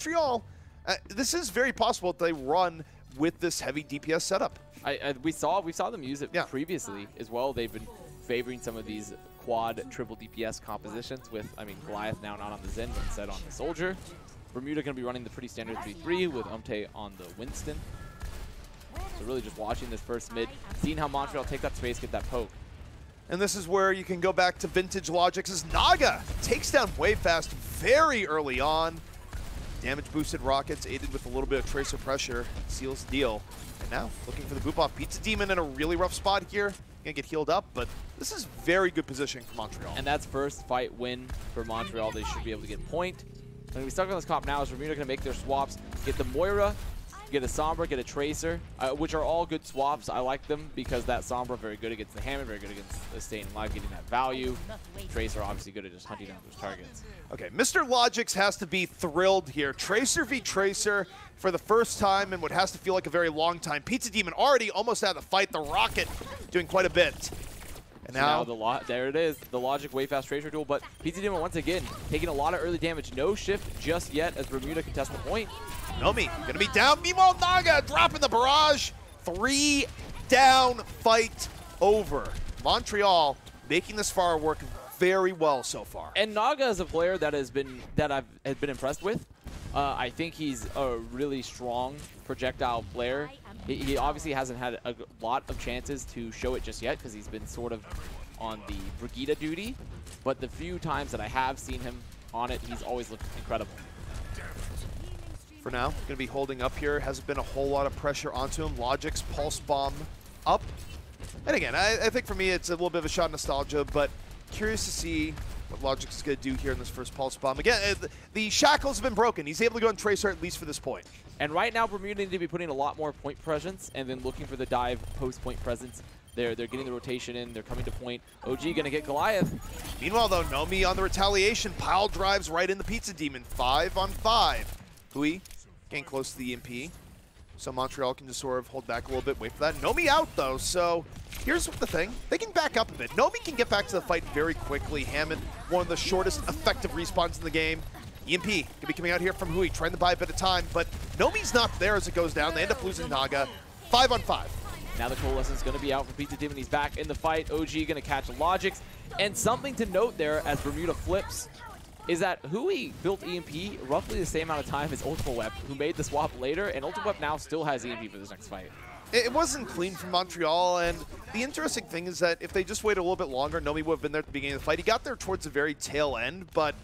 Montreal, this is very possible that they run with this heavy DPS setup. We saw them use it previously as well. They've been favoring some of these quad triple DPS compositions with, I mean, Goliath now not on the Zen, but instead on the Soldier. Bermuda going to be running the pretty standard 3-3 with on the Winston. So really just watching this first mid, seeing how Montreal take that space, get that poke. And this is where you can go back to vintage logics as Naga takes down Wavefast very early on. Damage boosted rockets aided with a little bit of tracer pressure seals the deal. And now looking for the boop off. Pizza Demon in a really rough spot here. Gonna get healed up, but this is very good positioning for Montreal. And that's first fight win for Montreal. They should be able to get point. Going to be stuck on this comp now is Bermuda going to make their swaps, get the Moira, get a Sombra, get a Tracer, which are all good swaps. I like them because that Sombra very good against the Hammond, very good against the Staying Alive, getting that value. Tracer obviously good at just hunting down those targets. Okay, Mr. Logix has to be thrilled here. Tracer v Tracer for the first time in what has to feel like a very long time. Pizza Demon already almost out of the fight. The Rocket doing quite a bit. And now there it is, the Logic Wavefast Tracer duel, but Pizza Demon once again taking a lot of early damage. No shift just yet as Bermuda contests the point. Nomi gonna be down. Meanwhile, Naga dropping the barrage. 3 down, fight over. Montreal making this far work very well so far. And Naga is a player that I've been impressed with. I think he's a really strong projectile player. He obviously hasn't had a lot of chances to show it just yet because he's been sort of on the Brigida duty. But the few times that I have seen him on it, he's always looked incredible. For now, going to be holding up here. Hasn't been a whole lot of pressure onto him. Logic's Pulse Bomb up. And again, I think for me it's a little bit of a shot of nostalgia, but curious to see what Logix is going to do here in this first Pulse Bomb. Again, the shackles have been broken. He's able to go on Tracer at least for this point. And right now, Bermuda need to be putting a lot more point presence and then looking for the dive post-point presence. They're getting the rotation in. They're coming to point. OG going to get Goliath. Meanwhile, though, Nomi on the retaliation. Pile drives right in the Pizza Demon. 5 on 5. Hui getting close to the EMP. So Montreal can just sort of hold back a little bit, wait for that. Nomi out, though, so here's the thing. They can back up a bit. Nomi can get back to the fight very quickly. Hammond, one of the shortest effective respawns in the game. EMP going to be coming out here from Hui, trying to buy a bit of time, but Nomi's not there as it goes down. They end up losing Naga. 5 on 5. Now the Coalescence going to be out for Pizza Demon. He's back in the fight. OG going to catch Logix. And something to note there as Bermuda flips is that Hui built EMP roughly the same amount of time as Ultimaweb, who made the swap later, and Ultimaweb now still has EMP for this next fight. It wasn't clean from Montreal, and the interesting thing is that if they just waited a little bit longer, Nomi would have been there at the beginning of the fight. He got there towards the very tail end, but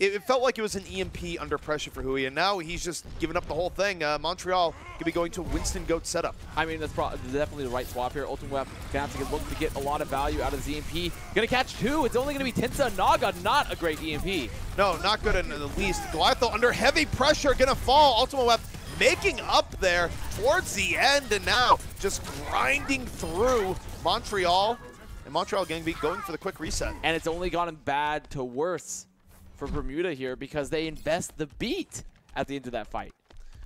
it felt like it was an EMP under pressure for Hui, and now he's just giving up the whole thing. Montreal could be going to a Winston Goat setup. I mean, that's definitely the right swap here. Ultimaweb gonna have to look to get a lot of value out of his EMP. Gonna catch 2. It's only gonna be Tensa Naga, not a great EMP. No, not good in the least. Goliath, though, under heavy pressure, gonna fall. Ultimaweb making up there towards the end, and now just grinding through Montreal. And Montreal going to be going for the quick reset. And it's only gotten bad to worse for Bermuda here because they invest the beat at the end of that fight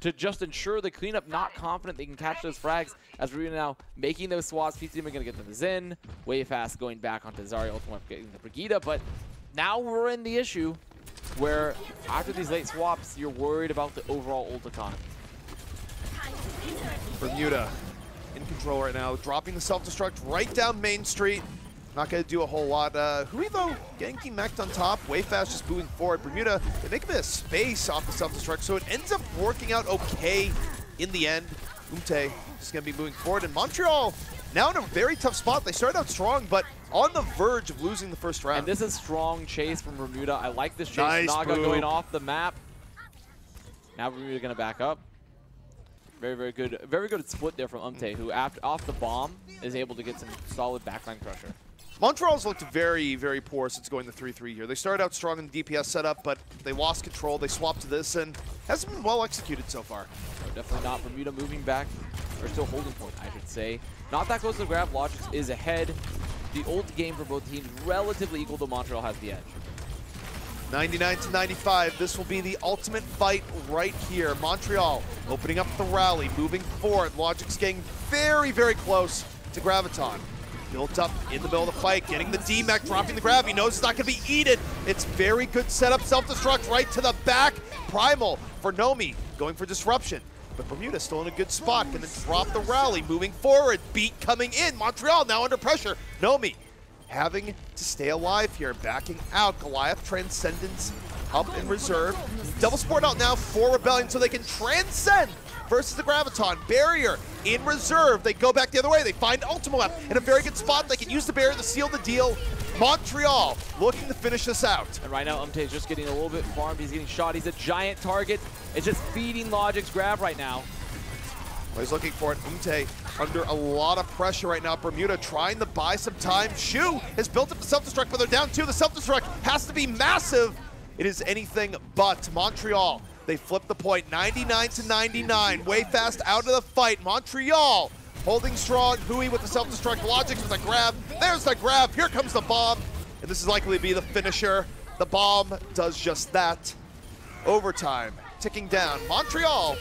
to just ensure the cleanup. Not confident they can catch those frags as Bermuda now making those swaps. Pizza Demon going to get the Zen. Wavefast going back onto Zarya. Ultimate getting the Brigida. But now we're in the issue where after these late swaps, you're worried about the overall ult economy. Bermuda in control right now, dropping the self-destruct right down Main Street. Not going to do a whole lot. Hui, though, getting mech'd on top. Wavefast just moving forward. Bermuda, they make a bit of space off the self-destruct, so it ends up working out okay in the end. Umte just going to be moving forward. And Montreal now in a very tough spot. They started out strong, but on the verge of losing the first round. And this is strong chase from Bermuda. I like this chase. Nice Naga move. going off the map. Now Bermuda going to back up. Very, very good split there from Umte, who off the bomb is able to get some solid backline pressure. Montreal's looked very, very poor since going to 3-3 here. They started out strong in the DPS setup, but they lost control. They swapped to this, and hasn't been well executed so far. No, definitely not. Bermuda moving back, or still holding point, I should say. Not that close to the grab. Logix is ahead. The ult game for both teams relatively equal, though Montreal has the edge. 99 to 95. This will be the ultimate fight right here. Montreal opening up the rally, moving forward. Logic's getting very, very close to Graviton. built up in the middle of the fight, getting the D-Mech, dropping the grab. He knows it's not going to be eaten. It's very good setup, self-destruct right to the back. Primal for Nomi, going for disruption. But Bermuda still in a good spot, going to drop the rally, moving forward. Beat coming in. Montreal now under pressure. Nomi having to stay alive here, backing out. Goliath Transcendence up in reserve. Double support out now for Rebellion so they can transcend versus the Graviton. Barrier in reserve. They go back the other way. They find Ultimo Web in a very good spot. They can use the barrier to seal the deal. Montreal looking to finish this out. And right now, is just getting a little bit farmed. He's getting shot. He's a giant target. It's just feeding Logic's grab right now. Well, he's looking for it. Under a lot of pressure right now. Bermuda trying to buy some time. Shu has built up the self-destruct, but they're down two. The self-destruct has to be massive. It is anything but. Montreal, they flip the point, 99 to 99. Way fast out of the fight. Montreal holding strong. Hui with the self-destruct. Logix with a grab. There's the grab. Here comes the bomb. And this is likely to be the finisher. The bomb does just that. Overtime ticking down. Montreal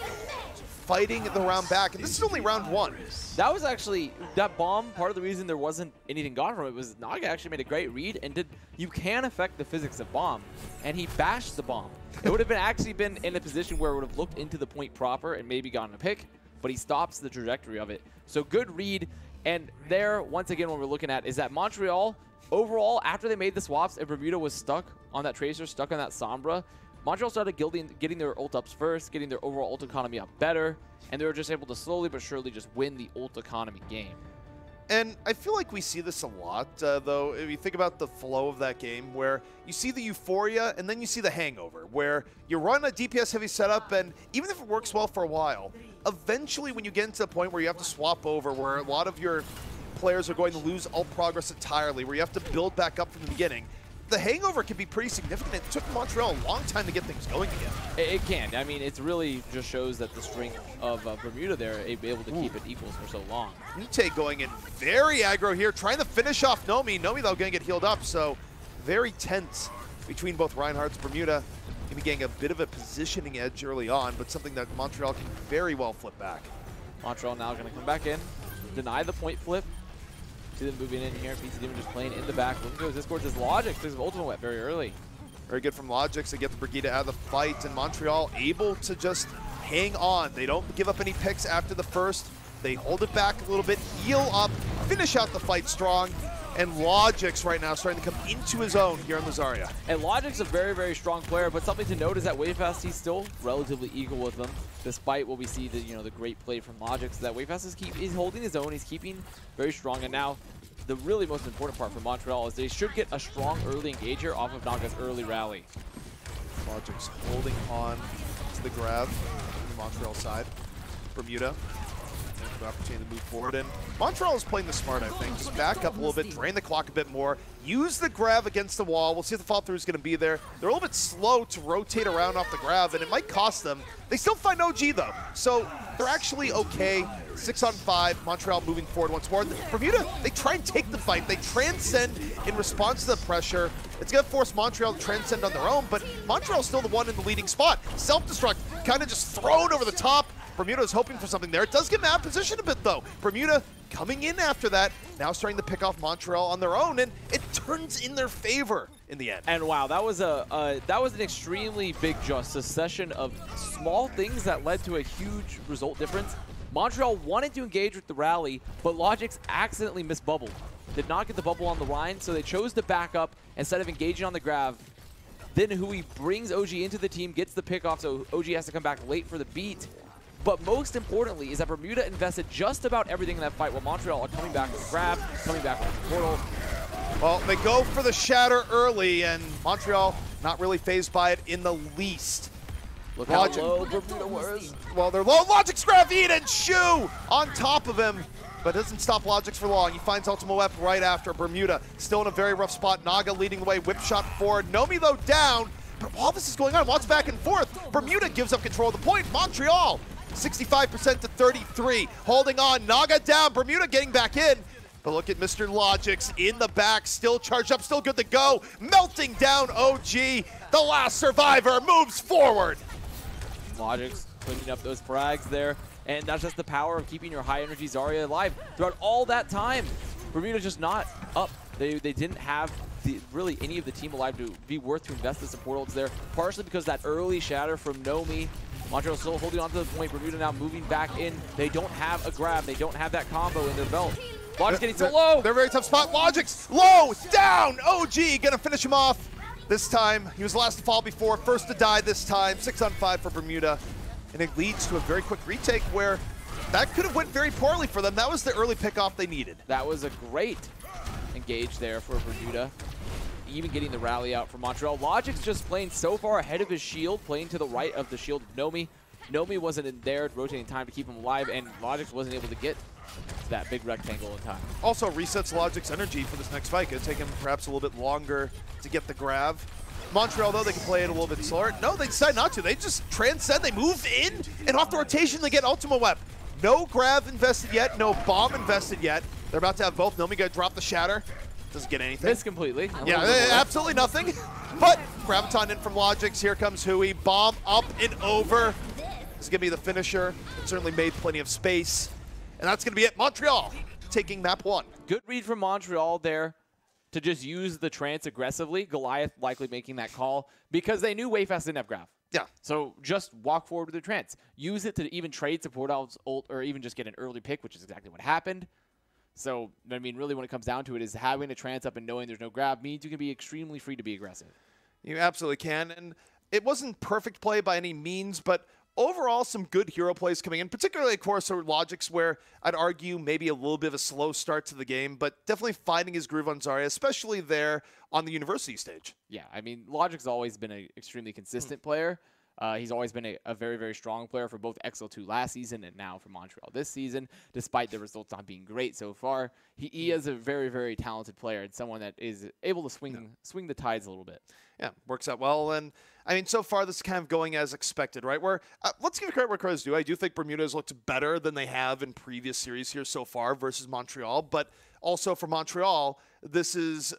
fighting the round back. And this is only round one. That was actually, that bomb, part of the reason there wasn't anything gone from it was Naga actually made a great read and you can affect the physics of bomb. And he bashed the bomb. It would have been in a position where it would have looked into the point proper and maybe gotten a pick, but he stops the trajectory of it. So good read. And there, once again, what we're looking at is that Montreal, overall, after they made the swaps and Bermuda was stuck on that Tracer, stuck on that Sombra, Montreal started getting their ult ups first, getting their overall ult economy up better, and they were just able to slowly but surely just win the ult economy game. And I feel like we see this a lot, though, if you think about the flow of that game, where you see the euphoria and then you see the hangover, where you run a DPS-heavy setup, and even if it works well for a while, eventually when you get into the point where you have to swap over, where a lot of your players are going to lose ult progress entirely, where you have to build back up from the beginning, the hangover can be pretty significant. It took Montreal a long time to get things going again. It can. I mean, it really just shows that the strength of Bermuda there, able to keep it equals for so long. Mute going in very aggro here, trying to finish off Nomi. Nomi, though, going to get healed up, so very tense between both Reinhardt's. Bermuda maybe getting a bit of a positioning edge early on, but something that Montreal can very well flip back. Montreal now going to come back in, deny the point flip. See them moving in here. Pizza Demon just playing in the back. Looking to his discords his Logix. There's Ultimate Wet very early. Very good from Logix to get the Brigida out of the fight, and Montreal able to just hang on. They don't give up any picks after the first. They hold it back a little bit, heal up, finish out the fight strong, and Logix right now starting to come into his own here on the Zarya. And Logix a very, very strong player, but something to note is that Wavefast, he's still relatively equal with them, despite what we see, the great play from Logix. That Wavefast is holding his own, he's keeping very strong, and now the really most important part for Montreal is they should get a strong early engage here off of Naga's early rally. Logix holding on to the grab on the Montreal side. Bermuda. The opportunity to move forward, and Montreal is playing the smart, I think. Just back up a little bit, drain the clock a bit more, use the grab against the wall. We'll see if the follow-through is going to be there. They're a little bit slow to rotate around off the grab, and it might cost them. They still find OG, though, so they're actually okay. 6 on 5, Montreal moving forward once more. Bermuda, they try and take the fight. They transcend in response to the pressure. It's going to force Montreal to transcend on their own, but Montreal's still the one in the leading spot. Self-destruct kind of just thrown over the top. Bermuda is hoping for something there. It does get mad position a bit, though. Bermuda coming in after that, now starting to pick off Montreal on their own, and it turns in their favor in the end. And wow, that was an extremely big succession of small things that led to a huge result difference. Montreal wanted to engage with the rally, but Logix accidentally missed bubble. Did not get the bubble on the line, so they chose to back up instead of engaging on the grab. Then Hui brings OG into the team, gets the pick off, so OG has to come back late for the beat. But most importantly is that Bermuda invested just about everything in that fight while Montreal are coming back with the grab, coming back with the portal. Well, they go for the shatter early, and Montreal not really phased by it in the least. Look how low Bermuda was. Well, they're low. Logix grab eat and Shu on top of him, but doesn't stop Logix for long. He finds Ultimo Web right after. Bermuda still in a very rough spot. Naga leading the way, whip shot forward. Nomi, though, down. But while this is going on, while it's back and forth, Bermuda gives up control of the point. Montreal 65% to 33, holding on. Naga down, Bermuda getting back in. But look at Mr. Logix in the back, still charged up, still good to go. Melting down OG, the last survivor moves forward. Logix cleaning up those frags there, and that's just the power of keeping your high energy Zarya alive throughout all that time. Bermuda just not up. They didn't have really any of the team alive to be worth to invest the support ults there, partially because that early shatter from Nomi. Montreal still holding on to the point. Bermuda now moving back in. They don't have a grab. They don't have that combo in their belt. Logic's getting so low. They're a very tough spot. Logic's low, down. OG gonna finish him off. This time, he was the last to fall before, first to die this time. 6 on 5 for Bermuda. And it leads to a very quick retake where that could have went very poorly for them. That was the early pickoff they needed. That was a great engage there for Bermuda. Even getting the rally out from Montreal. Logic's just playing so far ahead of his shield, playing to the right of the shield of Nomi. Nomi wasn't in there, rotating time to keep him alive, and Logic's wasn't able to get to that big rectangle in time. Also resets Logic's energy for this next fight. It'll take him perhaps a little bit longer to get the grab. Montreal, though, they can play it a little bit slower. No, they decide not to. They just transcend. They move in, and off the rotation, they get Ultima Web. No grab invested yet, no bomb invested yet. They're about to have both. Nomi got to drop the shatter. Doesn't get anything. Missed completely. Yeah, absolutely nothing. But Graviton in from Logix. Here comes Hui. Bomb up and over. This is going to be the finisher. It certainly made plenty of space. And that's going to be it. Montreal taking map 1. Good read from Montreal there to just use the trance aggressively. Goliath likely making that call because they knew Wayfast didn't have grab. Yeah. So just walk forward with the trance. Use it to even trade support ult or even just get an early pick, which is exactly what happened. So, I mean, really when it comes down to it is having a trance up and knowing there's no grab means you can be extremely free to be aggressive. You absolutely can. And it wasn't perfect play by any means, but overall some good hero plays coming in, particularly, of course, for Logix, where I'd argue maybe a little bit of a slow start to the game, but definitely finding his groove on Zarya, especially there on the university stage. Yeah, I mean, Logic's always been an extremely consistent player. He's always been a very, very strong player for both XL2 last season and now for Montreal this season, despite the results not being great so far. He is a very, very talented player and someone that is able to swing the tides a little bit. Yeah, works out well. And, I mean, so far this is kind of going as expected, right? Where let's give credit where credit's due. I do think Bermuda has looked better than they have in previous series here so far versus Montreal. But also for Montreal, this is,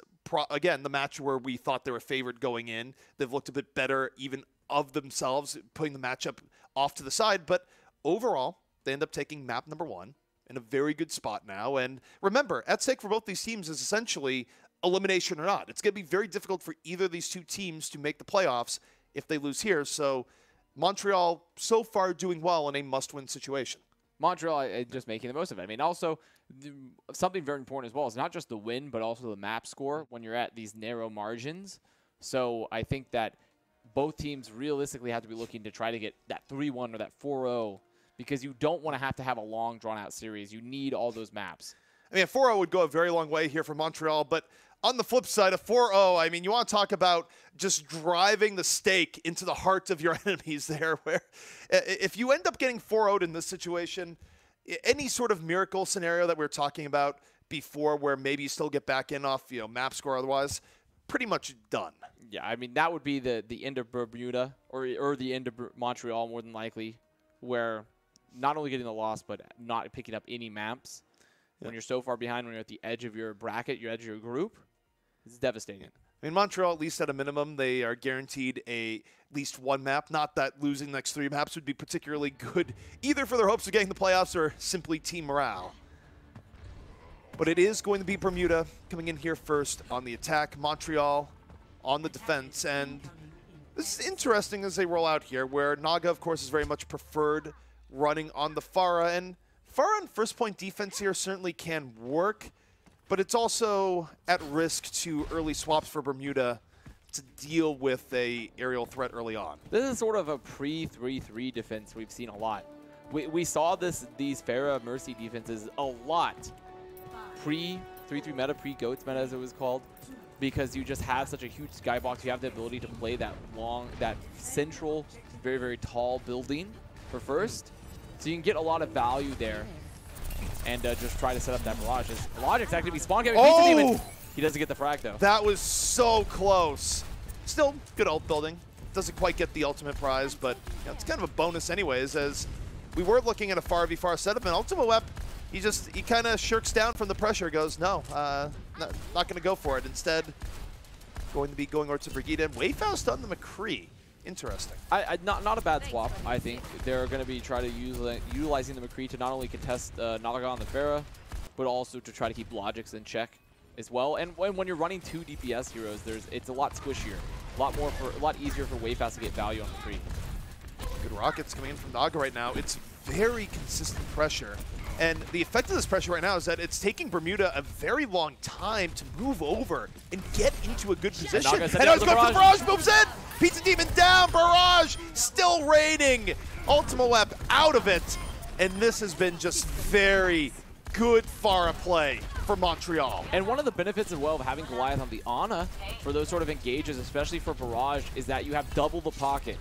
again, the match where we thought they were favored going in. They've looked a bit better even of themselves, putting the matchup off to the side. But overall, they end up taking map number 1 in a very good spot now. And remember, at stake for both these teams is essentially elimination or not. It's going to be very difficult for either of these two teams to make the playoffs if they lose here. So Montreal so far doing well in a must-win situation. Montreal just making the most of it. I mean, also, something very important as well is not just the win, but also the map score when you're at these narrow margins. So I think that both teams realistically have to be looking to try to get that 3-1 or that 4-0 because you don't want to have a long, drawn-out series. You need all those maps. I mean, a 4-0 would go a very long way here for Montreal, but on the flip side, a 4-0, I mean, you want to talk about just driving the stake into the heart of your enemies there, where if you end up getting 4-0'd in this situation, any sort of miracle scenario that we were talking about before where maybe you still get back in off, map score otherwise, pretty much done. Yeah, I mean, that would be the end of Bermuda or the end of Montreal more than likely, where not only getting the loss, but not picking up any maps. Yeah. When you're so far behind, when you're at the edge of your bracket, your edge of your group, it's devastating. I mean, Montreal, at least at a minimum, they are guaranteed at least 1 map. Not that losing the next 3 maps would be particularly good, either for their hopes of getting the playoffs or simply team morale. But it is going to be Bermuda coming in here first on the attack. Montreal on the defense. And this is interesting as they roll out here, where Naga, of course, is very much preferred running on the Pharah. And Pharah on first point defense here certainly can work, but it's also at risk to early swaps for Bermuda to deal with a aerial threat early on. This is sort of a pre-3-3 defense we've seen a lot. We saw these Pharah Mercy defenses a lot. Pre-3-3 meta, pre-GOATS meta as it was called, because you just have such a huge skybox. You have the ability to play that central, very, very tall building for first. So you can get a lot of value there and just try to set up that barrage. Logic's actually spawn camping Pizza Demon. He doesn't get the frag though. That was so close. Still good ult building. Doesn't quite get the ultimate prize, but it's kind of a bonus anyways, as we were looking at a far v far setup, and Ultima Web, he kind of shirks down from the pressure, goes, no, not going to go for it. Instead, going to be going over to Brigitte, and Wayfaust on the McCree. Interesting. Not a bad swap, I think. They're going to be utilizing the McCree to not only contest Naga on the Pharah, but also to try to keep Logix in check as well. And when you're running 2 DPS heroes, it's a lot squishier, a lot easier for Wayfast to get value on the tree. Good rockets coming in from Naga right now. It's very consistent pressure. And the effect of this pressure right now is that it's taking Bermuda a very long time to move over and get into a good position. And now he's going for the Barrage, moves in! Pizza Demon down, Barrage still reigning. Ultima Web out of it. And this has been just very good Pharah play for Montreal. And one of the benefits as well of having Goliath on the Ana for those sort of engages, especially for Barrage, is that you have double the pocket.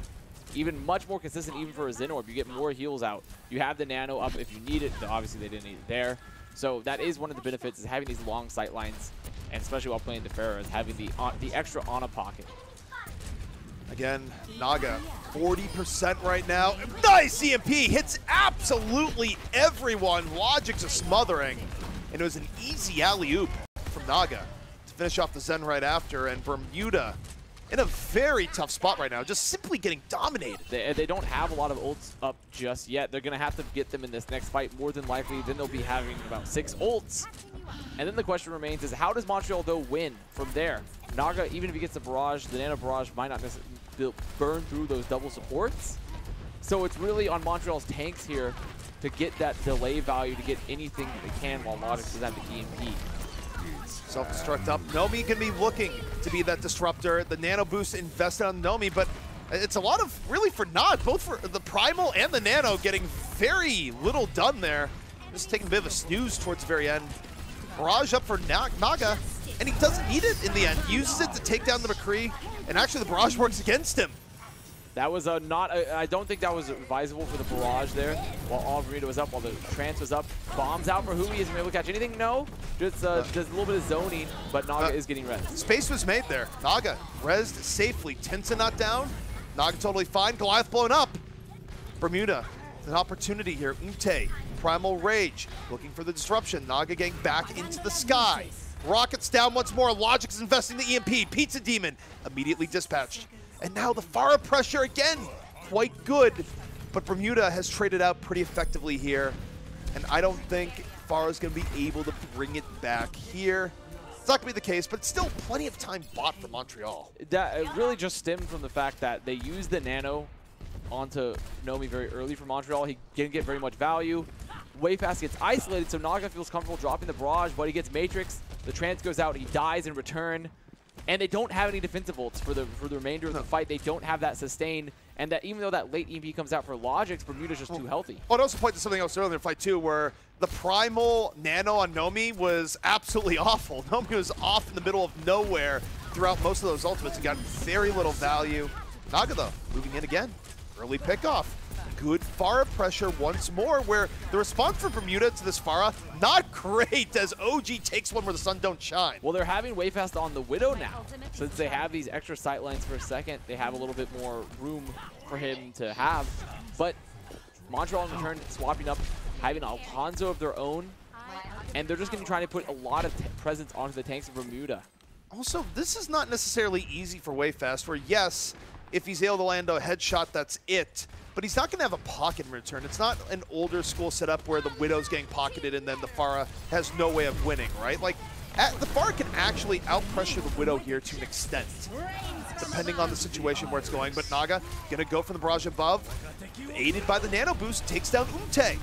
Even much more consistent even for a Xenorb. You get more heals out. You have the Nano up if you need it. Obviously, they didn't need it there. So that is one of the benefits, is having these long sight lines, and especially while playing Defera, is having the extra Ana pocket. Again, Naga, 40% right now. Nice EMP, hits absolutely everyone. Logix is smothering. And it was an easy alley-oop from Naga to finish off the Zen right after, and Bermuda in a very tough spot right now, just simply getting dominated. They don't have a lot of ults up just yet. They're going to have to get them in this next fight more than likely. Then they'll be having about 6 ults. And then the question remains is, how does Montreal, though, win from there? Naga, even if he gets the Barrage, the Nano Barrage might not necessarily burn through those double supports. So it's really on Montreal's tanks here to get that delay value, to get anything that they can while Logix is at the EMP. Self-destruct up. Nomi going to be looking to be that disruptor. The Nano boost invested on Nomi, but it's a lot of, really for Nod, both for the Primal and the Nano getting very little done there. Just taking a bit of a snooze towards the very end. Barrage up for Naga, and he doesn't need it in the end. Uses it to take down the McCree, and actually the Barrage works against him. That was I don't think that was advisable for the Barrage there. While all Bermuda was up, while the Trance was up. Bombs out for Hui, isn't able to catch anything, no. Just a little bit of zoning, but Naga is getting rezzed. Space was made there. Naga rezzed safely. Tinsa not down. Naga totally fine. Goliath blown up. Bermuda, an opportunity here. Umte, Primal Rage, looking for the disruption. Naga getting back into the sky. Rockets down once more. Logix is investing the EMP. Pizza Demon immediately dispatched. And now the Pharah pressure again, quite good. But Bermuda has traded out pretty effectively here. And I don't think Pharah's going to be able to bring it back here. It's not going to be the case, but still plenty of time bought for Montreal. That really just stemmed from the fact that they used the Nano onto Nomi very early for Montreal. He didn't get very much value. Wayfast gets isolated, so Naga feels comfortable dropping the Barrage, but he gets Matrix. The Trance goes out, he dies in return. And they don't have any defensive ults for the remainder of the fight. They don't have that sustain. And that even though that late EMP comes out for Logix, Bermuda's just too healthy. I'd also point to something else earlier in the fight too, where the Primal Nano on Nomi was absolutely awful. Nomi was off in the middle of nowhere throughout most of those ultimates and got very little value. Naga though, moving in again. Early pickoff. Good Pharah pressure once more, where the response for Bermuda to this Pharah, not great, as OG takes one where the sun don't shine. Well, they're having Wayfast on the Widow now. Since they have these extra sight lines for a second, they have a little bit more room for him to have. But Montreal in return, swapping up, having Alfonso of their own, and they're just going to try to put a lot of presence onto the tanks of Bermuda. Also, this is not necessarily easy for Wayfast, where yes, if he's able to land a headshot, that's it. But he's not going to have a pocket in return. It's not an older school setup where the Widow's getting pocketed and then the Pharah has no way of winning, right? Like, the Pharah can actually out-pressure the Widow here to an extent, depending on the situation where it's going. But Naga going to go from the Barrage above, aided by the Nano Boost, takes down Umte.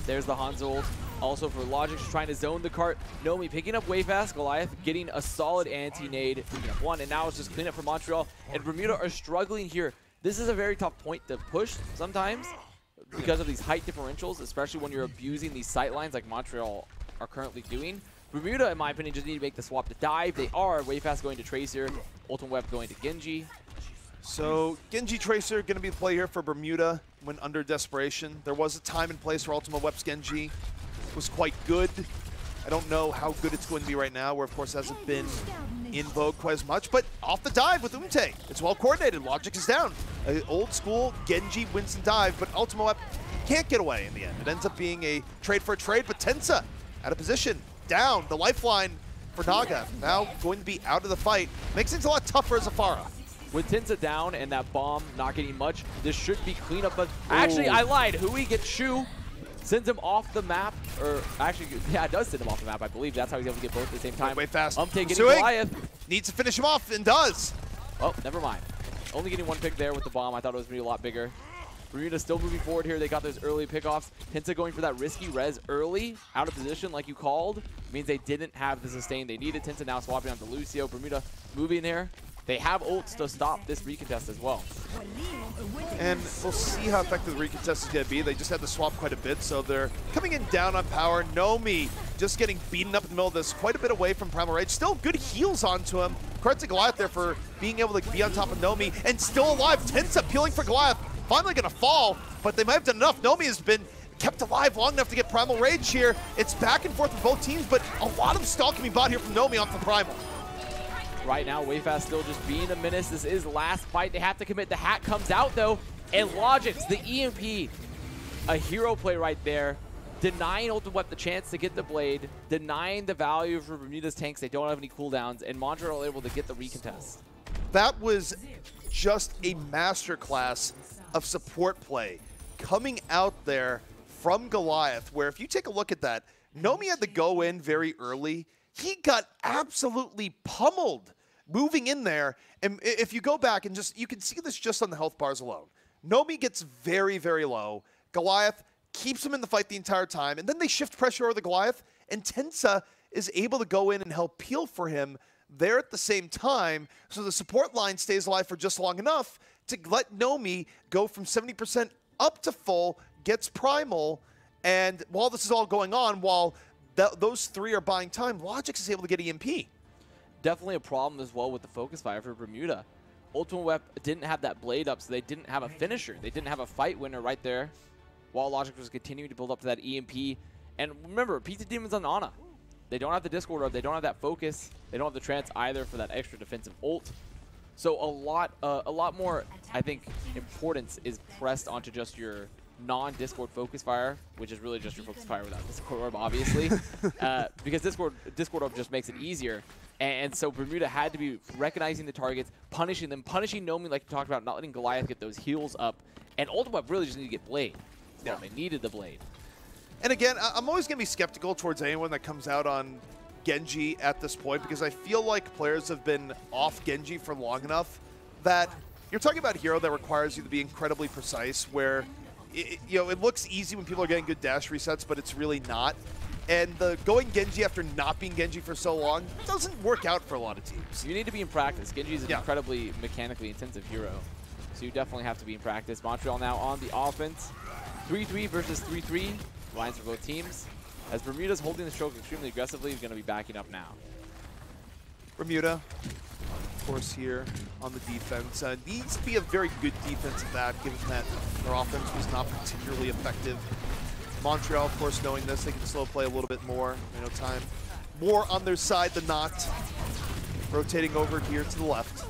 There's the Hanzo ult. Also for Logix, trying to zone the cart. Nomi picking up Wayfast, Goliath getting a solid anti-nade, picking up one, and now it's just clean up for Montreal. And Bermuda are struggling here. This is a very tough point to push sometimes because of these height differentials, especially when you're abusing these sight lines like Montreal are currently doing. Bermuda, in my opinion, just need to make the swap to dive. They are. Wayfast going to Tracer, Ultimate Web going to Genji. So Genji Tracer going to be the play here for Bermuda when under desperation. There was a time and place where Ultimate Web's Genji was quite good. I don't know how good it's going to be right now, where of course hasn't been in vogue quite as much, but off the dive with Umte. It's well coordinated. Logix is down. Old school Genji wins and dive, but Ultima Web can't get away in the end. It ends up being a trade for a trade, but Tensa out of position, down. The lifeline for Naga now going to be out of the fight. Makes things a lot tougher as a Pharah. With Tensa down and that bomb not getting much, this should be cleanup, but actually I lied. Hui gets Shu. Sends him off the map, or actually, yeah, it does send him off the map, I believe. That's how he's able to get both at the same time. Way fast. Getting Goliath. Needs to finish him off, and does. Oh, never mind. Only getting one pick there with the bomb. I thought it was going to be a lot bigger. Bermuda still moving forward here. They got those early pickoffs. Tensa going for that risky res early, out of position like you called, means they didn't have the sustain they needed. Tensa now swapping onto Lucio. Bermuda moving there. They have ults to stop this recontest as well. And we'll see how effective the recontest is going to be. They just had to swap quite a bit, so they're coming in down on power. Nomi just getting beaten up in the middle of this, quite a bit away from Primal Rage. Still good heals onto him. Credit to Goliath there for being able to be on top of Nomi, and still alive. Tensa peeling for Goliath. Finally going to fall, but they might have done enough. Nomi has been kept alive long enough to get Primal Rage here. It's back and forth with both teams, but a lot of stalking being bought here from Nomi off the Primal. Right now, Wayfast still just being a menace. This is last fight. They have to commit. The hat comes out, though. And Logix, the EMP, a hero play right there, denying Ultimate the chance to get the blade, denying the value for Bermuda's tanks. They don't have any cooldowns, and Montreal able to get the recontest. That was just a masterclass of support play coming out there from Goliath, where if you take a look at that, Nomi had to go in very early. He got absolutely pummeled moving in there. And if you go back and you can see this just on the health bars alone. Nomi gets very, very low. Goliath keeps him in the fight the entire time. And then they shift pressure over the Goliath. And Tensa is able to go in and help peel for him there at the same time. So the support line stays alive for just long enough to let Nomi go from 70% up to full, gets Primal. And while this is all going on, while those three are buying time, Logix is able to get EMP. Definitely a problem as well with the focus fire for Bermuda. Ultimate Web didn't have that blade up, so they didn't have a finisher. They didn't have a fight winner right there, while Logix was continuing to build up to that EMP. And remember, Pizza Demon's on Ana. They don't have the Discord Orb. They don't have that focus. They don't have the trance either for that extra defensive ult. So a lot more, I think, importance is pressed onto just your non-Discord focus fire, which is really just your focus fire without Discord Orb, obviously, because Discord Orb just makes it easier. And so Bermuda had to be recognizing the targets, punishing them, punishing Nomi like you talked about, not letting Goliath get those heals up, and Ultimate really just needed to get Blade. Yeah. They needed the Blade. And again, I'm always going to be skeptical towards anyone that comes out on Genji at this point, because I feel like players have been off Genji for long enough that you're talking about a hero that requires you to be incredibly precise, where it looks easy when people are getting good dash resets, but it's really not. And the going Genji after not being Genji for so long doesn't work out for a lot of teams. You need to be in practice. Genji is an incredibly mechanically intensive hero, so you definitely have to be in practice. Montreal now on the offense. 3-3 versus 3-3. Lines for both teams. As Bermuda's holding the stroke extremely aggressively, he's going to be backing up now. Bermuda, of course, here on the defense. Needs to be a very good defense at that, given that their offense was not particularly effective. Montreal, of course, knowing this, they can slow play a little bit more. Time more on their side than not. Rotating over here to the left,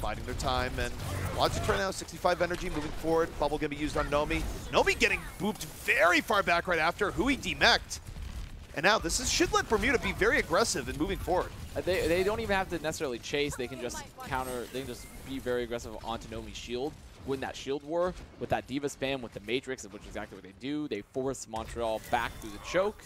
biding their time. And Logix right now, 65 energy, moving forward. Bubble going to be used on Nomi. Nomi getting booped very far back right after. Hui demeched. And now this should let Bermuda be very aggressive in moving forward. They don't even have to necessarily chase. They can just counter. They can just be very aggressive onto Nomi's shield. Win that shield war with that Diva spam with the Matrix, which is exactly what they do. They force Montreal back through the choke.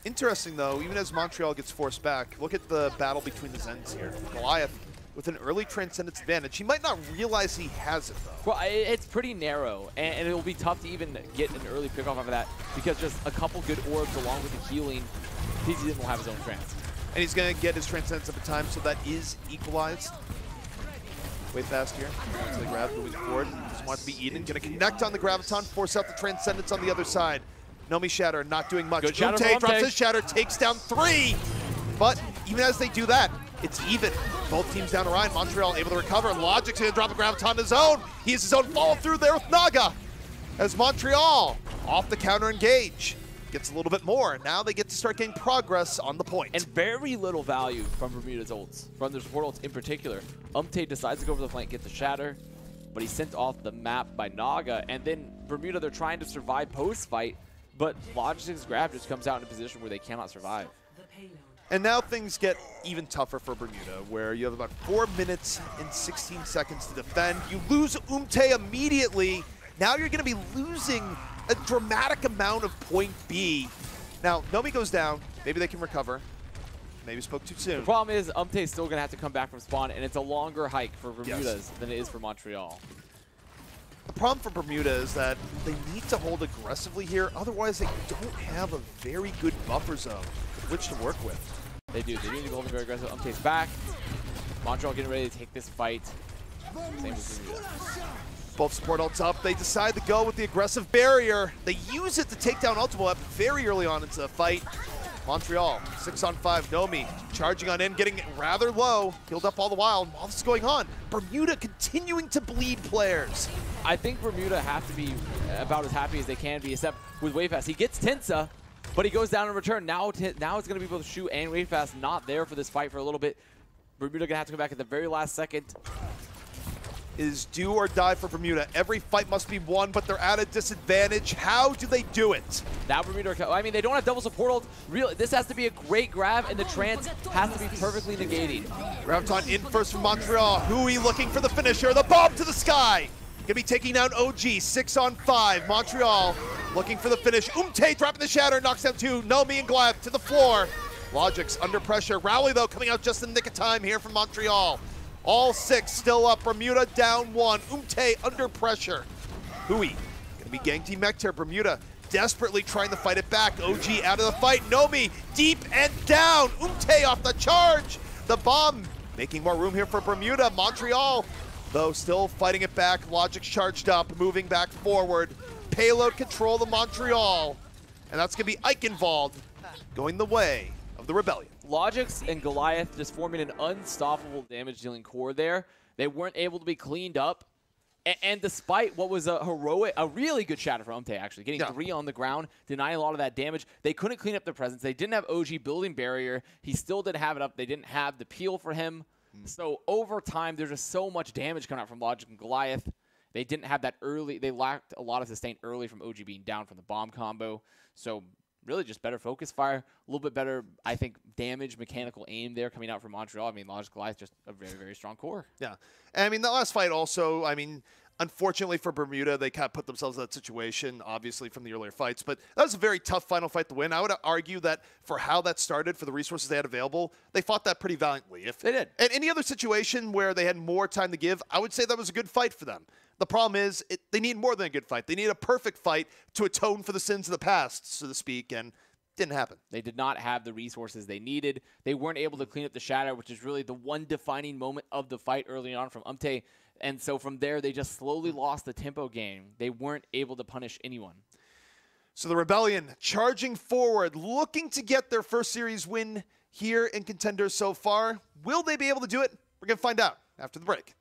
Interesting, though, even as Montreal gets forced back, look at the battle between the Zens here. Goliath with an early Transcendence advantage. He might not realize he has it, though. Well, it's pretty narrow, and it will be tough to even get an early pickoff off of that, because just a couple good orbs along with the healing, PZ will have his own trance. And he's going to get his Transcendence at the time, so that is equalized. Way fast here. To the grab, moving forward. Doesn't want to be Eden. Going to connect on the Graviton, force out the Transcendence on the other side. Nomi Shatter not doing much. Umte drops his Shatter, takes down 3. But even as they do that, it's even. Both teams down to Ryan. Montreal able to recover. Logic's going to drop a Graviton on his own. He has his own follow through there with Naga. As Montreal off the counter engage. Gets a little bit more. Now they get to start getting progress on the point. And very little value from Bermuda's ults, from their support ults in particular. Umte decides to go over the flank, get the Shatter, but he's sent off the map by Naga. And then Bermuda, they're trying to survive post-fight, but Logic's grab just comes out in a position where they cannot survive. And now things get even tougher for Bermuda, where you have about 4 minutes and 16 seconds to defend. You lose Umte immediately. Now you're going to be losing a dramatic amount of point B. Now, Nomi goes down. Maybe they can recover. Maybe spoke too soon. The problem is is still going to have to come back from spawn, and it's a longer hike for Bermuda's than it is for Montreal. The problem for Bermuda is that they need to hold aggressively here. Otherwise, they don't have a very good buffer zone with which to work with. They do. They need to be holding very aggressive. Umte's back. Montreal getting ready to take this fight. Same with Bermuda. Both support ults up. They decide to go with the aggressive barrier. They use it to take down Ultimate very early on into the fight. Montreal, 6-on-5, Nomi, charging on in, getting rather low, healed up all the while. While this is going on, Bermuda continuing to bleed players. I think Bermuda have to be about as happy as they can be, except with Wavefast. He gets Tinsa, but he goes down in return. Now it's going to be both Shu and Wavefast not there for this fight for a little bit. Bermuda going to have to come back at the very last second. Is do or die for Bermuda. Every fight must be won, but they're at a disadvantage. How do they do it? Now Bermuda, I mean, they don't have double support ult. Really, this has to be a great grab, and the trance has to be perfectly negated. Graviton in first from Montreal. Hui looking for the finisher. The bomb to the sky. Gonna be taking down OG, 6-on-5. Montreal looking for the finish. Dropping the shatter, knocks down 2. Nomi and Goliath to the floor. Logic's under pressure. Rowley, though, coming out just in the nick of time here from Montreal. All 6 still up. Bermuda down 1. Under pressure. Hui gonna be gang team mech here. Bermuda desperately trying to fight it back. OG out of the fight. Nomi deep and down. Off the charge. The bomb making more room here for Bermuda. Montreal, though, still fighting it back. Logic's charged up, moving back forward. Payload control the Montreal. And that's gonna be Ike involved, going the way of the Rebellion. Logic's and Goliath just forming an unstoppable damage-dealing core there. They weren't able to be cleaned up. And despite what was a really good shatter from actually, getting 3 on the ground, denying a lot of that damage, they couldn't clean up their presence. They didn't have OG building barrier. He still didn't have it up. They didn't have the peel for him. So over time, there's just so much damage coming out from Logic and Goliath. They didn't have that early. They lacked a lot of sustain early from OG being down from the bomb combo. So really just better focus fire, a little bit better, I think, damage, mechanical aim there coming out from Montreal. I mean, Logic Goliath, just a very, very strong core. Yeah. And I mean, the last fight also, I mean, unfortunately for Bermuda, they kind of put themselves in that situation, obviously, from the earlier fights. But that was a very tough final fight to win. I would argue that for how that started, for the resources they had available, they fought that pretty valiantly. If they did. In any other situation where they had more time to give, I would say that was a good fight for them. The problem is they need more than a good fight. They need a perfect fight to atone for the sins of the past, so to speak, and didn't happen. They did not have the resources they needed. They weren't able to clean up the shatter, which is really the one defining moment of the fight early on from Umte. And so from there, they just slowly lost the tempo game. They weren't able to punish anyone. So the Rebellion charging forward, looking to get their first series win here in Contenders so far. Will they be able to do it? We're going to find out after the break.